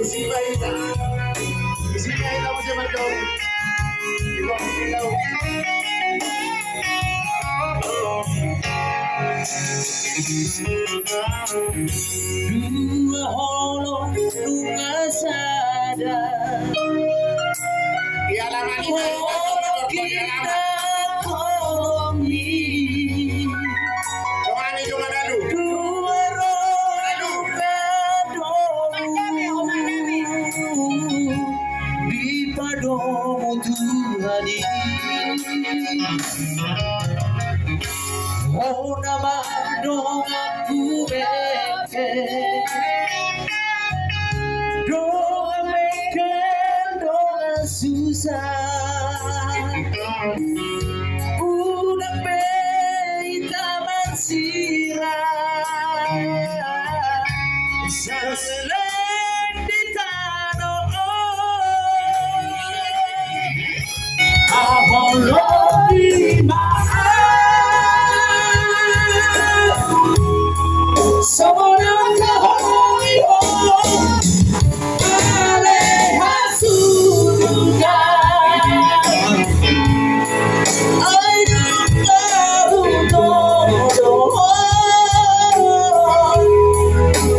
Isipahita mo si Mandong. Ibang ilaw. Dua holong luka sadar. Ialangan Oh, kita. kita kolongi. Kumani kumanalu. Dua roda domu di padomu Tuhan ini. Oh, nama doaku beke, doa beke, doa susah. Udah beta mansirah, selesai di tanah. Aholo di mana? Someone holy aleha surga.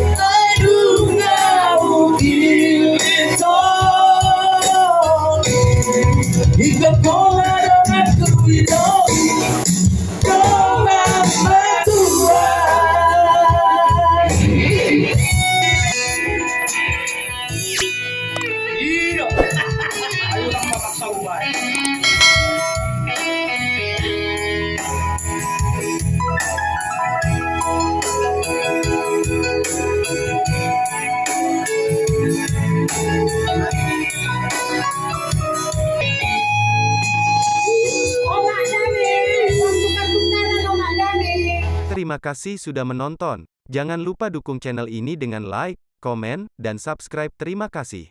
I do now itu. Jika kau ada waktu itu, kau akan Terima kasih sudah menonton. Jangan lupa dukung channel ini dengan like, komen, dan subscribe. Terima kasih.